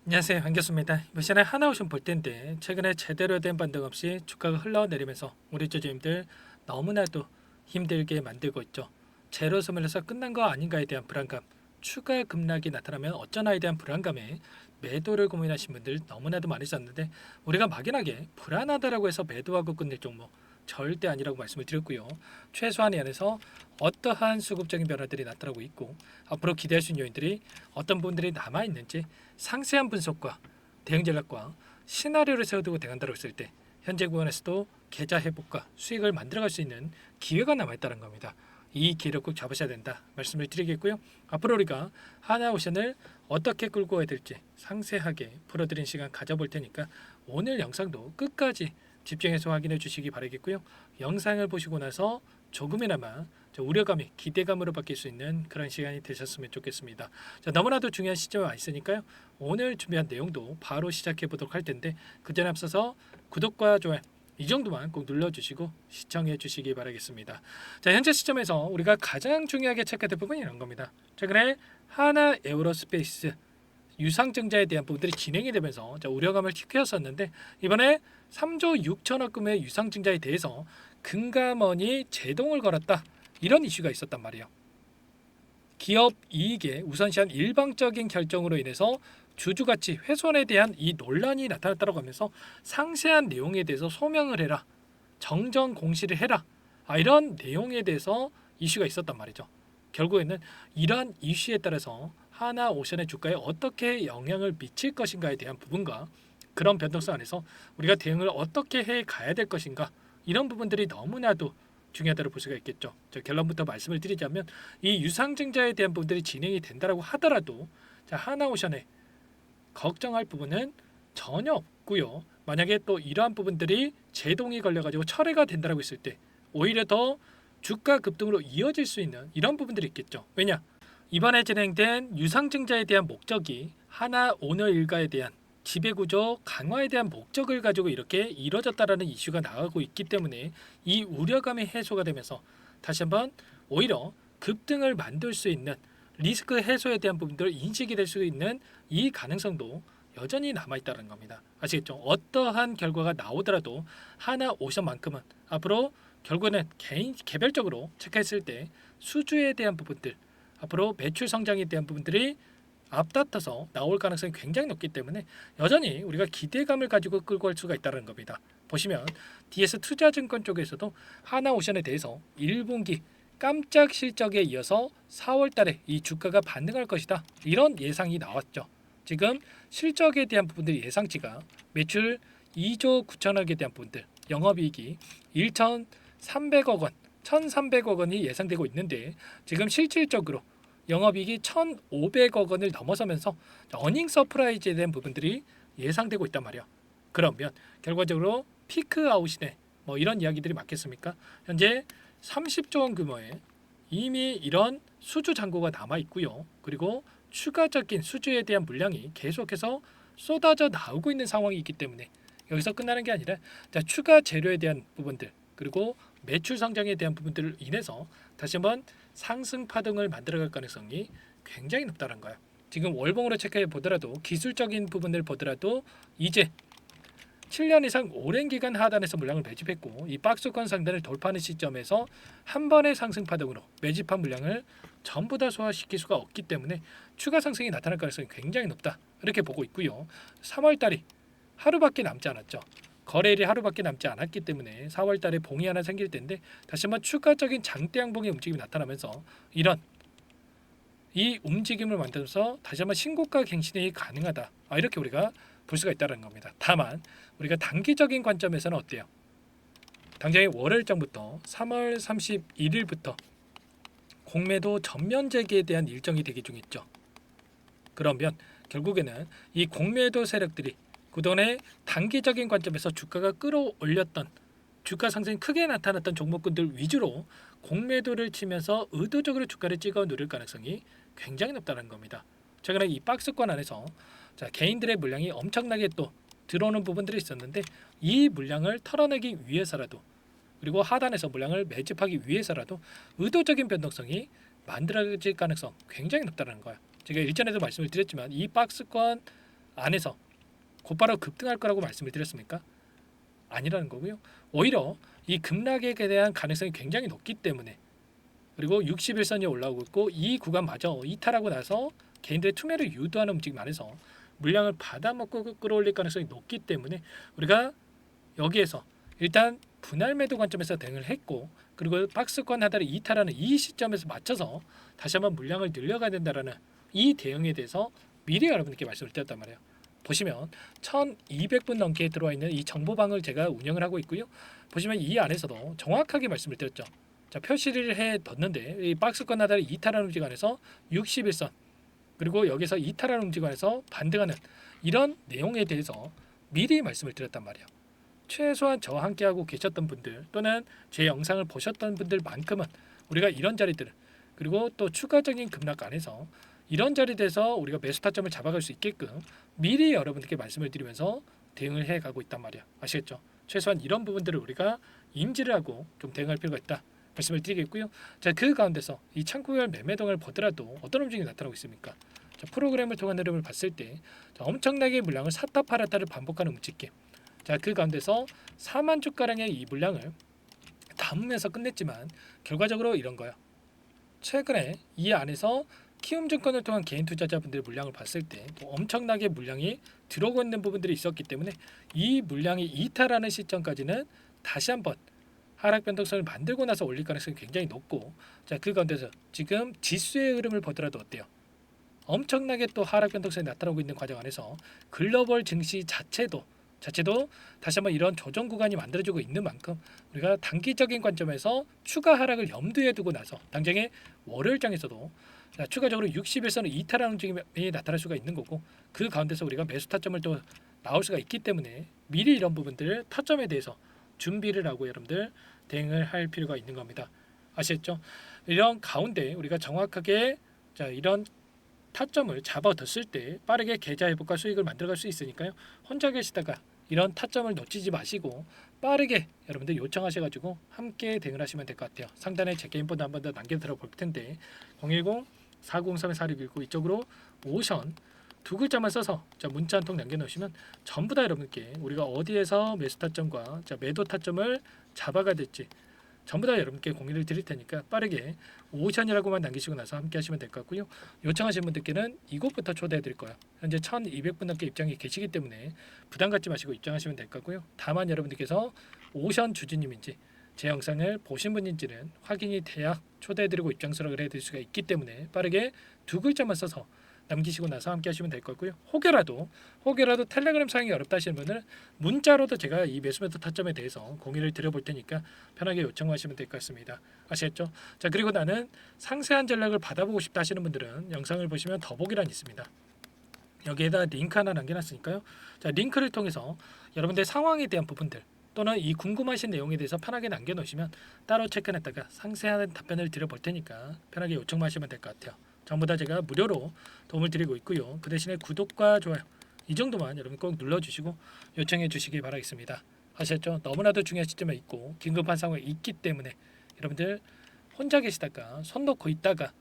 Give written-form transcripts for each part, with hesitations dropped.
안녕하세요. 반갑습니다. 이번 시간에 하나오션 볼 텐데 최근에 제대로 된 반등 없이 주가가 흘러내리면서 우리 투자자님들 너무나도 힘들게 만들고 있죠. 제로 소멸에서 끝난 거 아닌가에 대한 불안감, 추가 급락이 나타나면 어쩌나에 대한 불안감에 매도를 고민하신 분들 너무나도 많으셨는데 우리가 막연하게 불안하다라고 해서 매도하고 끝낼 종목 절대 아니라고 말씀을 드렸고요. 최소한 이 안에서 어떠한 수급적인 변화들이 나타나고 있고 앞으로 기대할 수 있는 요인들이 어떤 부분들이 남아 있는지 상세한 분석과 대응 전략과 시나리오를 세워두고 대응한다고 했을 때 현재 구간에서도 계좌 회복과 수익을 만들어갈 수 있는 기회가 남아있다는 겁니다. 이 기회를 꼭 잡으셔야 된다 말씀을 드리겠고요. 앞으로 우리가 하나오션을 어떻게 끌고 가야 될지 상세하게 풀어드린 시간 가져볼 테니까 오늘 영상도 끝까지 집중해서 확인해 주시기 바라겠고요. 영상을 보시고 나서 조금이나마 우려감이 기대감으로 바뀔 수 있는 그런 시간이 되셨으면 좋겠습니다. 자, 너무나도 중요한 시점에 와 있으니까요. 오늘 준비한 내용도 바로 시작해 보도록 할 텐데 그 전에 앞서서 구독과 좋아요 이 정도만 꼭 눌러주시고 시청해 주시기 바라겠습니다. 자, 현재 시점에서 우리가 가장 중요하게 체크할 부분이 이런 겁니다. 최근에 하나 에어로스페이스 유상증자에 대한 부분들이 진행이 되면서 우려감을 키웠었는데 이번에 3조 6천억 금의 유상증자에 대해서 금감원이 제동을 걸었다. 이런 이슈가 있었단 말이에요. 기업 이익에 우선시한 일방적인 결정으로 인해서 주주가치 훼손에 대한 이 논란이 나타났다고 하면서 상세한 내용에 대해서 소명을 해라. 정정 공시를 해라. 이런 내용에 대해서 이슈가 있었단 말이죠. 결국에는 이러한 이슈에 따라서 하나오션의 주가에 어떻게 영향을 미칠 것인가에 대한 부분과 그런 변동성 안에서 우리가 대응을 어떻게 해 가야 될 것인가 이런 부분들이 너무나도 중요하다고 볼 수가 있겠죠. 결론부터 말씀을 드리자면 이 유상증자에 대한 부분들이 진행이 된다라고 하더라도 하나오션에 걱정할 부분은 전혀 없고요. 만약에 또 이러한 부분들이 제동이 걸려가지고 철회가 된다라고 했을 때 오히려 더 주가 급등으로 이어질 수 있는 이런 부분들이 있겠죠. 왜냐? 이번에 진행된 유상증자에 대한 목적이 하나 오너 일가에 대한 지배구조 강화에 대한 목적을 가지고 이렇게 이루어졌다라는 이슈가 나오고 있기 때문에 이 우려감이 해소가 되면서 다시 한번 오히려 급등을 만들 수 있는 리스크 해소에 대한 부분들 인식이 될 수 있는 이 가능성도 여전히 남아있다는 겁니다. 아시겠죠? 어떠한 결과가 나오더라도 하나오션만큼은 앞으로 결국에는 개별적으로 체크했을 때 수주에 대한 부분들 앞으로 매출 성장에 대한 부분들이 앞다퉈서 나올 가능성이 굉장히 높기 때문에 여전히 우리가 기대감을 가지고 끌고 갈 수가 있다는 겁니다. 보시면 DS 투자증권 쪽에서도 하나오션에 대해서 1분기 깜짝 실적에 이어서 4월 달에 이 주가가 반등할 것이다. 이런 예상이 나왔죠. 지금 실적에 대한 부분들이 예상치가 매출 2조 9천억에 대한 부분들, 영업이익이 1,300억 원, 1,300억 원이 예상되고 있는데 지금 실질적으로 영업이익이 1,500억 원을 넘어서면서 어닝 서프라이즈에 대한 부분들이 예상되고 있단 말이야. 그러면 결과적으로 피크 아웃이네. 뭐 이런 이야기들이 맞겠습니까? 현재 30조 원 규모의 이미 이런 수주 잔고가 남아 있고요. 그리고 추가적인 수주에 대한 물량이 계속해서 쏟아져 나오고 있는 상황이기 때문에 여기서 끝나는 게 아니라 추가 재료에 대한 부분들 그리고 매출 성장에 대한 부분들을 인해서 다시 한번 상승 파동을 만들어갈 가능성이 굉장히 높다는 거예요. 지금 월봉으로 체크해 보더라도 기술적인 부분을 보더라도 이제 7년 이상 오랜 기간 하단에서 물량을 매집했고 이 박스권 상단을 돌파하는 시점에서 한 번의 상승 파동으로 매집한 물량을 전부 다 소화시킬 수가 없기 때문에 추가 상승이 나타날 가능성이 굉장히 높다 이렇게 보고 있고요. 3월 달이 하루밖에 남지 않았죠. 거래일이 하루밖에 남지 않았기 때문에 4월 달에 봉이 하나 생길 텐데 다시 한번 추가적인 장대 양봉의 움직임이 나타나면서 이런 이 움직임을 만들어서 다시 한번 신고가 갱신이 가능하다. 이렇게 우리가 볼 수가 있다는 겁니다. 다만 우리가 단기적인 관점에서는 어때요? 당장의 월요일장부터 3월 31일부터 공매도 전면 재개에 대한 일정이 대기 중에 있죠. 그러면 결국에는 이 공매도 세력들이 그동안에 단기적인 관점에서 주가가 끌어올렸던 주가 상승이 크게 나타났던 종목군들 위주로 공매도를 치면서 의도적으로 주가를 찍어 누릴 가능성이 굉장히 높다는 겁니다. 최근에 이 박스권 안에서 개인들의 물량이 엄청나게 또 들어오는 부분들이 있었는데 이 물량을 털어내기 위해서라도 그리고 하단에서 물량을 매집하기 위해서라도 의도적인 변동성이 만들어질 가능성 굉장히 높다는 거예요. 제가 일전에도 말씀을 드렸지만 이 박스권 안에서 곧바로 급등할 거라고 말씀을 드렸습니까? 아니라는 거고요. 오히려 이 급락에 대한 가능성이 굉장히 높기 때문에, 그리고 61선이 올라오고 있고 이 구간마저 이탈하고 나서 개인들의 투매를 유도하는 움직임 안에서 물량을 받아먹고 끌어올릴 가능성이 높기 때문에 우리가 여기에서 일단 분할 매도 관점에서 대응을 했고, 그리고 박스권 하단을 이탈하는 이 시점에서 맞춰서 다시 한번 물량을 늘려가야 된다라는 이 대응에 대해서 미리 여러분께 말씀을 드렸단 말이에요. 보시면 1200분 넘게 들어와 있는 이 정보방을 제가 운영을 하고 있고요. 보시면 이 안에서도 정확하게 말씀을 드렸죠. 자, 표시를 해 뒀는데 이 박스권 하단을 이탈하는 움직임 안에서 61선, 그리고 여기서 이탈하는 움직임 안에서 반등하는 이런 내용에 대해서 미리 말씀을 드렸단 말이에요. 최소한 저와 함께하고 계셨던 분들 또는 제 영상을 보셨던 분들만큼은 우리가 이런 자리들, 그리고 또 추가적인 급락 안에서 이런 자리에서 우리가 매수 타점을 잡아갈 수 있게끔 미리 여러분들께 말씀을 드리면서 대응을 해가고 있단 말이야. 아시겠죠? 최소한 이런 부분들을 우리가 인지를 하고 좀 대응할 필요가 있다 말씀을 드리겠고요. 자, 그 가운데서 이 창구별 매매동을 보더라도 어떤 움직임이 나타나고 있습니까? 자, 프로그램을 통한 흐름을 봤을 때 엄청나게 물량을 샀다 팔았다를 반복하는 움직임. 자, 그 가운데서 4만 주가량의 이 물량을 담으면서 끝냈지만 결과적으로 이런 거예요. 최근에 이 안에서 키움증권을 통한 개인 투자자분들의 물량을 봤을 때 또 엄청나게 물량이 들어오고 있는 부분들이 있었기 때문에 이 물량이 이탈하는 시점까지는 다시 한번 하락 변동성을 만들고 나서 올릴 가능성이 굉장히 높고, 자, 그 가운데서 지금 지수의 흐름을 보더라도 어때요? 엄청나게 또 하락 변동성이 나타나고 있는 과정 안에서 글로벌 증시 자체도 다시 한번 이런 조정 구간이 만들어지고 있는 만큼 우리가 단기적인 관점에서 추가 하락을 염두에 두고 나서 당장의 월요일장에서도 추가적으로 60일선을 이탈하는 움직임이 나타날 수가 있는 거고, 그 가운데서 우리가 매수 타점을 또 나올 수가 있기 때문에 미리 이런 부분들 타점에 대해서 준비를 하고 여러분들 대응을 할 필요가 있는 겁니다. 아시겠죠? 이런 가운데 우리가 정확하게 이런 타점을 잡아뒀을 때 빠르게 계좌 회복과 수익을 만들어갈 수 있으니까요. 혼자 계시다가 이런 타점을 놓치지 마시고 빠르게 여러분들 요청하셔가지고 함께 대응을 하시면 될 것 같아요. 상단에 제 개인번호 한 번 더 남겨 들어볼 텐데 010-403-4619 이쪽으로 오션 두 글자만 써서 문자 한 통 남겨놓으시면 전부 다 여러분께 우리가 어디에서 매수 타점과 매도 타점을 잡아가야 될지 전부 다 여러분께 공유를 드릴 테니까 빠르게 오션이라고만 남기시고 나서 함께 하시면 될 것 같고요. 요청하신 분들께는 이곳부터 초대해 드릴 거예요. 현재 1200분 넘게 입장이 계시기 때문에 부담 갖지 마시고 입장하시면 될 것 같고요. 다만 여러분들께서 오션 주주님인지 제 영상을 보신 분인지는 확인이 돼야 초대해 드리고 입장 수락을 해 드릴 수가 있기 때문에 빠르게 두 글자만 써서 남기시고 나서 함께 하시면 될 거고요. 혹여라도 텔레그램 사용이 어렵다 하시는 분은 문자로도 제가 이 매수매도 타점에 대해서 공유를 드려볼 테니까 편하게 요청하시면 될 것 같습니다. 아시겠죠? 자, 그리고 나는 상세한 전략을 받아보고 싶다 하시는 분들은 영상을 보시면 더보기란이 있습니다. 여기에다 링크 하나 남겨놨으니까요. 자, 링크를 통해서 여러분들 상황에 대한 부분들 또는 이 궁금하신 내용에 대해서 편하게 남겨놓으시면 따로 체크해놨다가 상세한 답변을 드려볼 테니까 편하게 요청만 하시면 될 것 같아요. 전부 다 제가 무료로 도움을 드리고 있고요. 그 대신에 구독과 좋아요 이 정도만 여러분 꼭 눌러주시고 요청해 주시기 바라겠습니다. 아셨죠? 너무나도 중요한 시점에 있고 긴급한 상황이 있기 때문에 여러분들 혼자 계시다가 손 놓고 있다가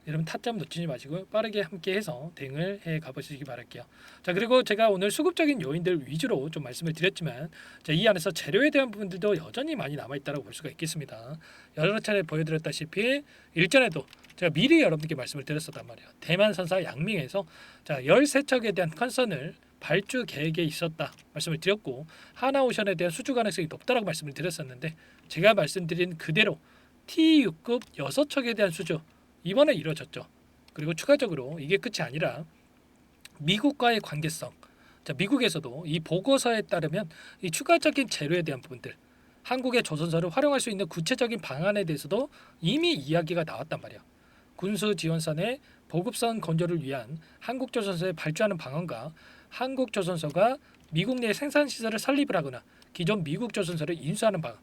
여러분 타점 놓치지 마시고 빠르게 함께해서 대응을 해 가보시기 바랄게요. 자, 그리고 제가 오늘 수급적인 요인들 위주로 좀 말씀을 드렸지만 이 안에서 재료에 대한 부분들도 여전히 많이 남아있다고 볼 수가 있겠습니다. 여러 차례 보여드렸다시피 일전에도 제가 미리 여러분께 말씀을 드렸었단 말이에요. 대만 선사 양밍에서 13척에 대한 컨선을 발주 계획에 있었다 말씀을 드렸고 하나오션에 대한 수주 가능성이 높다라고 말씀을 드렸었는데 제가 말씀드린 그대로 T6급 6척에 대한 수주 이번에 이루어졌죠. 그리고 추가적으로 이게 끝이 아니라 미국과의 관계성. 자, 미국에서도 이 보고서에 따르면 이 추가적인 재료에 대한 부분들, 한국의 조선소를 활용할 수 있는 구체적인 방안에 대해서도 이미 이야기가 나왔단 말이야. 군수 지원선의 보급선 건조를 위한 한국조선소에 발주하는 방안과 한국조선소가 미국 내 생산 시설을 설립을 하거나 기존 미국 조선소를 인수하는 방안.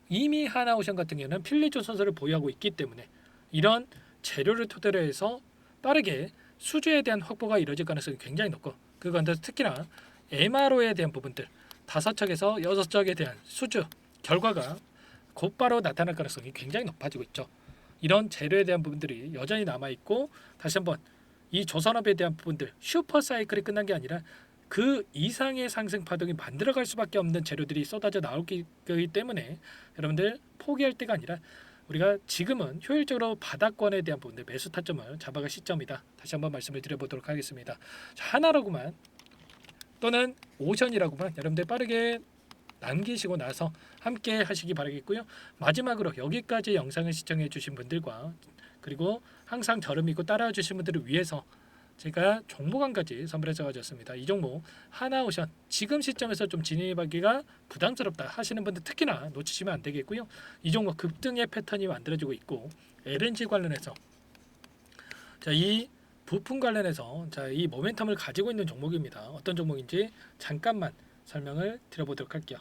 이미 하나오션 같은 경우는 필리 조선소를 보유하고 있기 때문에 이런 재료를 토대로 해서 빠르게 수주에 대한 확보가 이루어질 가능성이 굉장히 높고 그 가운데서 특히나 MRO에 대한 부분들 5척에서 6척에 대한 수주 결과가 곧바로 나타날 가능성이 굉장히 높아지고 있죠. 이런 재료에 대한 부분들이 여전히 남아있고 다시 한번 이 조선업에 대한 부분들 슈퍼 사이클이 끝난 게 아니라 그 이상의 상승 파동이 만들어갈 수밖에 없는 재료들이 쏟아져 나오기 때문에 여러분들 포기할 때가 아니라 우리가 지금은 효율적으로 바닥권에 대한 부분들 매수 타점을 잡아갈 시점이다. 다시 한번 말씀을 드려보도록 하겠습니다. 자, 하나로구만 또는 오션이라고만 여러분들 빠르게 남기시고 나서 함께 하시기 바라겠고요. 마지막으로 여기까지 영상을 시청해 주신 분들과 그리고 항상 저를 믿고 따라와 주신 분들을 위해서 제가 종목 한 가지 선물해서 가져왔습니다. 이 종목 하나오션 지금 시점에서 좀 진입하기가 부담스럽다 하시는 분들 특히나 놓치시면 안 되겠고요. 이 종목 급등의 패턴이 만들어지고 있고 LNG 관련해서 이 부품 관련해서 이 모멘텀을 가지고 있는 종목입니다. 어떤 종목인지 잠깐만 설명을 드려보도록 할게요.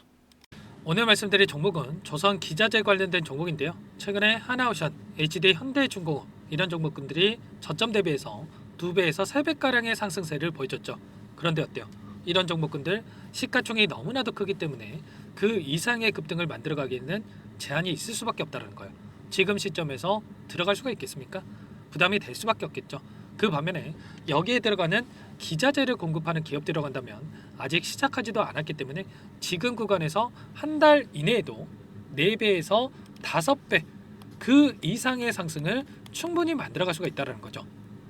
오늘 말씀드릴 종목은 조선 기자재 관련된 종목인데요. 최근에 하나오션, HD 현대중공업 이런 종목군들이 저점 대비해서 2배에서 3배가량의 상승세를 보여줬죠. 그런데 어때요? 이런 종목군들 시가총액이 너무나도 크기 때문에 그 이상의 급등을 만들어가기에는 제한이 있을 수밖에 없다는 거예요. 지금 시점에서 들어갈 수가 있겠습니까? 부담이 될 수밖에 없겠죠. 그 반면에 여기에 들어가는 기자재를 공급하는 기업 들어간다면 아직 시작하지도 않았기 때문에 지금 구간에서 한 달 이내에도 4배에서 5배 그 이상의 상승을 충분히 만들어갈 수가 있다는 거죠.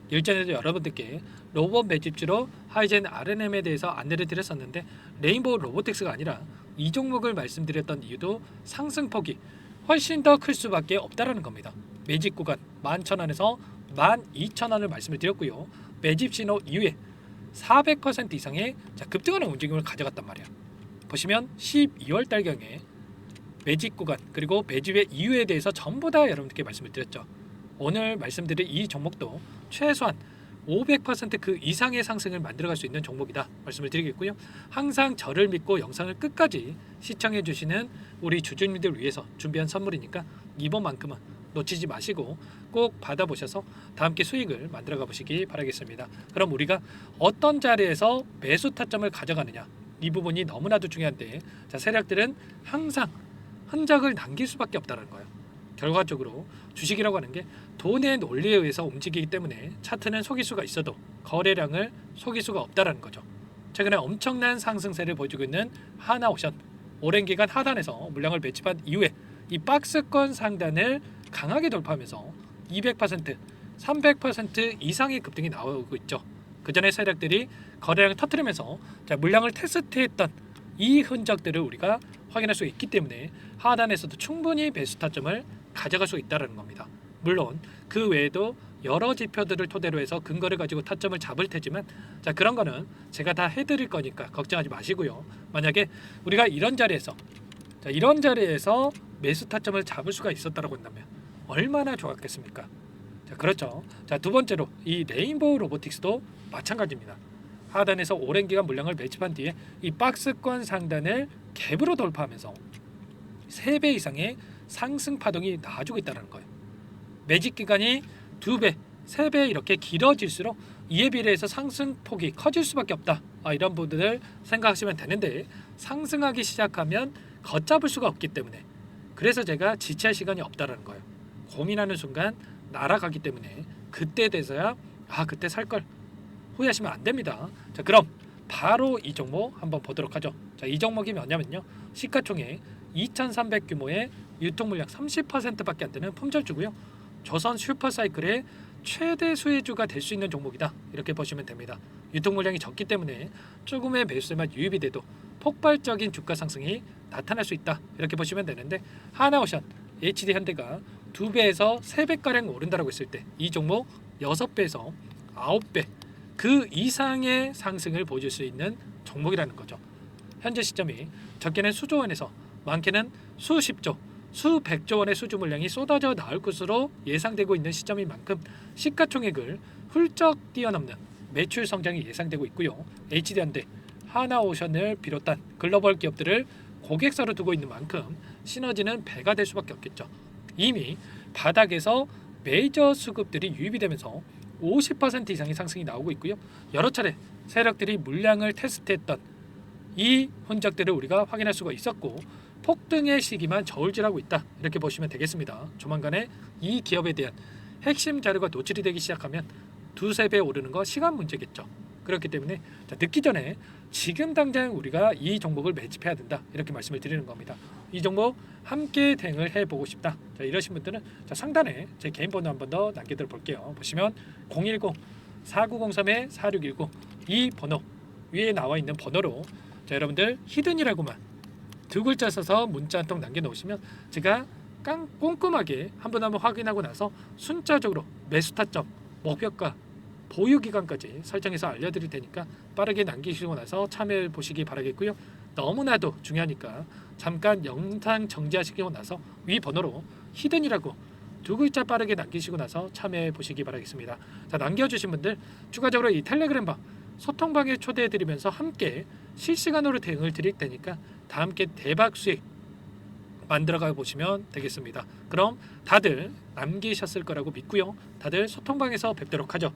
일전에도 여러분들께 로봇 매집주로 하이젠 R&M에 대해서 안내를 드렸었는데 레인보우 로보틱스가 아니라 이 종목을 말씀드렸던 이유도 상승폭이 훨씬 더 클 수밖에 없다라는 겁니다. 매집 구간 11,000원에서 12,000원을 말씀을 드렸고요. 매집 신호 이후에 400% 이상의 급등하는 움직임을 가져갔단 말이야. 보시면 12월 달경에 매집 구간 그리고 매집의 이유에 대해서 전부 다 여러분들께 말씀을 드렸죠. 오늘 말씀드린 이 종목도 최소한 500%그 이상의 상승을 만들어갈 수 있는 종목이다 말씀을 드리겠고요. 항상 저를 믿고 영상을 끝까지 시청해 주시는 우리 주주님들 위해서 준비한 선물이니까 이번만큼은 놓치지 마시고 꼭 받아보셔서 다 함께 수익을 만들어가 보시기 바라겠습니다. 그럼 우리가 어떤 자리에서 매수 타점을 가져가느냐 이 부분이 너무나도 중요한데 세력들은 항상 흔적을 남길 수밖에 없다는 거예요. 결과적으로 주식이라고 하는 게 돈의 논리에 의해서 움직이기 때문에 차트는 속일 수가 있어도 거래량을 속일 수가 없다는 거죠. 최근에 엄청난 상승세를 보여주고 있는 하나오션 오랜 기간 하단에서 물량을 매집한 이후에 이 박스권 상단을 강하게 돌파하면서 200%, 300% 이상의 급등이 나오고 있죠. 그 전에 세력들이 거래량을 터뜨리면서 물량을 테스트했던 이 흔적들을 우리가 확인할 수 있기 때문에 하단에서도 충분히 매수 타점을 가져갈 수 있다는 겁니다. 물론 그 외에도 여러 지표들을 토대로 해서 근거를 가지고 타점을 잡을 테지만 그런 거는 제가 다 해드릴 거니까 걱정하지 마시고요. 만약에 우리가 이런 자리에서 매수 타점을 잡을 수가 있었다고 한다면 얼마나 좋았겠습니까? 그렇죠. 두 번째로 이 레인보우 로보틱스도 마찬가지입니다. 하단에서 오랜 기간 물량을 매집한 뒤에 이 박스권 상단을 갭으로 돌파하면서 3배 이상의 상승 파동이 나와주고 있다는 거예요. 매집 기간이 2배, 3배 이렇게 길어질수록 이에 비례해서 상승폭이 커질 수밖에 없다. 이런 부분을 생각하시면 되는데 상승하기 시작하면 걷잡을 수가 없기 때문에 그래서 제가 지체할 시간이 없다는 거예요. 고민하는 순간 날아가기 때문에 그때 돼서야 그때 살 걸 후회하시면 안 됩니다. 그럼 바로 이 종목 한번 보도록 하죠. 이 종목이 뭐냐면요. 시가총액 2,300 규모의 유통 물량 30%밖에 안 되는 품절주고요. 조선 슈퍼사이클의 최대 수혜주가 될 수 있는 종목이다. 이렇게 보시면 됩니다. 유통 물량이 적기 때문에 조금의 매수세만 유입이 돼도 폭발적인 주가 상승이 나타날 수 있다. 이렇게 보시면 되는데 하나오션, HD 현대가 2배에서 3배가량 오른다라고 했을 때 이 종목 6배에서 9배 그 이상의 상승을 보여줄 수 있는 종목이라는 거죠. 현재 시점이 적게는 수조 원에서 많게는 수십조, 수백조 원의 수주 물량이 쏟아져 나올 것으로 예상되고 있는 시점인 만큼 시가총액을 훌쩍 뛰어넘는 매출 성장이 예상되고 있고요. HD현대, 하나오션을 비롯한 글로벌 기업들을 고객사로 두고 있는 만큼 시너지는 배가 될 수밖에 없겠죠. 이미 바닥에서 메이저 수급들이 유입이 되면서 50% 이상의 상승이 나오고 있고요. 여러 차례 세력들이 물량을 테스트했던 이 흔적들을 우리가 확인할 수가 있었고 폭등의 시기만 저울질하고 있다. 이렇게 보시면 되겠습니다. 조만간에 이 기업에 대한 핵심 자료가 노출이 되기 시작하면 2-3배 오르는 거 시간 문제겠죠. 그렇기 때문에 자, 늦기 전에 지금 당장 우리가 이 종목을 매집해야 된다 이렇게 말씀을 드리는 겁니다. 이 종목 함께 대응을 해보고 싶다. 자, 이러신 분들은 자, 상단에 제 개인 번호 한 번 더 남겨드려 볼게요. 보시면 010-4903-4619 이 번호 위에 나와 있는 번호로 자, 여러분들 히든이라고만 두 글자 써서 문자 한 통 남겨놓으시면 제가 꼼꼼하게 한번 확인하고 나서 순차적으로 매수 타점, 목표가, 보유 기간까지 설정해서 알려드릴 테니까 빠르게 남기시고 나서 참여해 보시기 바라겠고요. 너무나도 중요하니까 잠깐 영상 정지하시고 나서 위 번호로 히든이라고 두 글자 빠르게 남기시고 나서 참여해 보시기 바라겠습니다. 자, 남겨주신 분들 추가적으로 이 텔레그램방 소통방에 초대해 드리면서 함께 실시간으로 대응을 드릴 테니까 다 함께 대박 수익 만들어가 보시면 되겠습니다. 그럼 다들 남기셨을 거라고 믿고요. 다들 소통방에서 뵙도록 하죠.